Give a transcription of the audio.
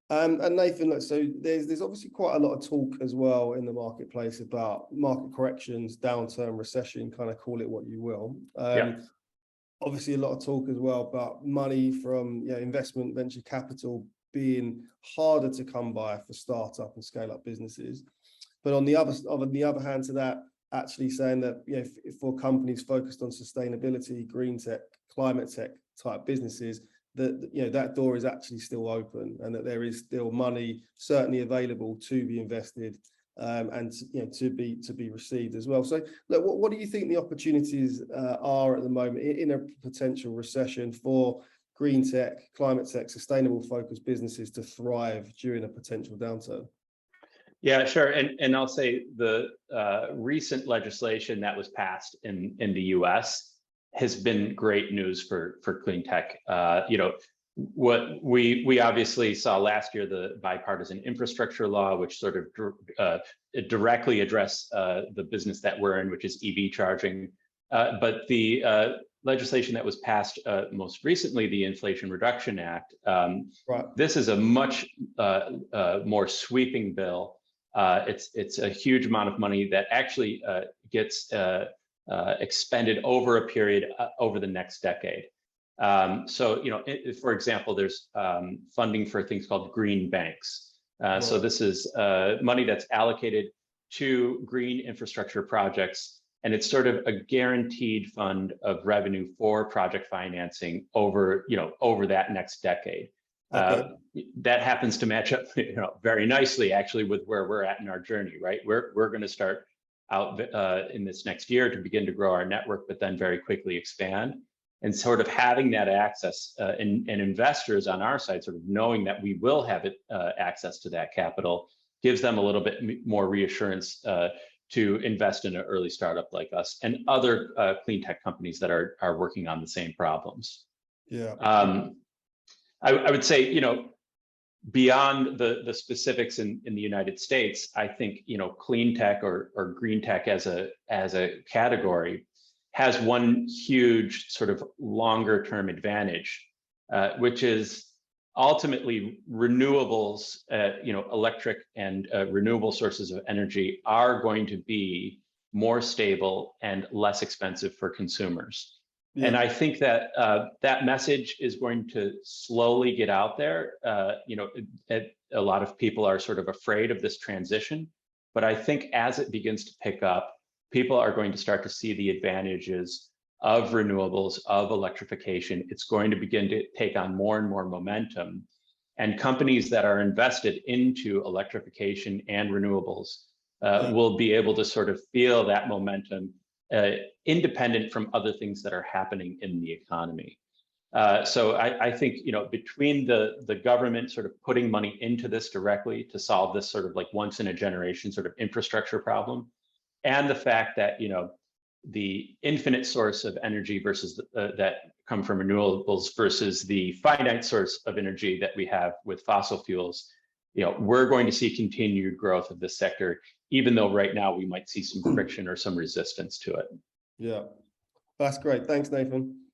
And Nathan, look, so there's obviously quite a lot of talk as well in the marketplace about market corrections, downturn, recession, kind of call it what you will. Obviously a lot of talk as well about money from investment, venture capital being harder to come by for startup and scale up businesses. But on the other hand to that, actually saying that for companies focused on sustainability, green tech, climate tech type businesses, that that door is actually still open, and that there is still money certainly available to be invested and to be received as well. So look, what do you think the opportunities are at the moment in a potential recession for green tech, climate tech, sustainable focused businesses to thrive during a potential downturn? Yeah, sure. And I'll say the recent legislation that was passed in the US has been great news for clean tech. What we obviously saw last year, the bipartisan infrastructure law, which sort of directly addressed the business that we're in, which is EV charging. But the legislation that was passed most recently, the Inflation Reduction Act, this is a much more sweeping bill. It's a huge amount of money that actually gets expended over a period over the next decade. So, for example, there's funding for things called green banks. So this is money that's allocated to green infrastructure projects, and it's sort of a guaranteed fund of revenue for project financing over that next decade. That happens to match up very nicely actually with where we're at in our journey, right? We're going to start out in this next year to begin to grow our network, but then very quickly expand. And sort of having that access and investors on our side, sort of knowing that we will have access to that capital, gives them a little bit more reassurance to invest in an early startup like us and other clean tech companies that are working on the same problems. I would say, beyond the specifics in the United States, I think clean tech or green tech as a category has one huge sort of longer term advantage, which is ultimately renewables. Electric and renewable sources of energy are going to be more stable and less expensive for consumers. And I think that that message is going to slowly get out there. A lot of people are sort of afraid of this transition, but I think as it begins to pick up, people are going to start to see the advantages of renewables, of electrification. It's going to begin to take on more and more momentum. And companies that are invested into electrification and renewables will be able to sort of feel that momentum independent from other things that are happening in the economy. So I think, between the government sort of putting money into this directly to solve this sort of like once in a generation sort of infrastructure problem, and the fact that, the infinite source of energy versus that come from renewables versus the finite source of energy that we have with fossil fuels, we're going to see continued growth of this sector, even though right now we might see some friction or some resistance to it. Yeah, that's great. Thanks, Nathan.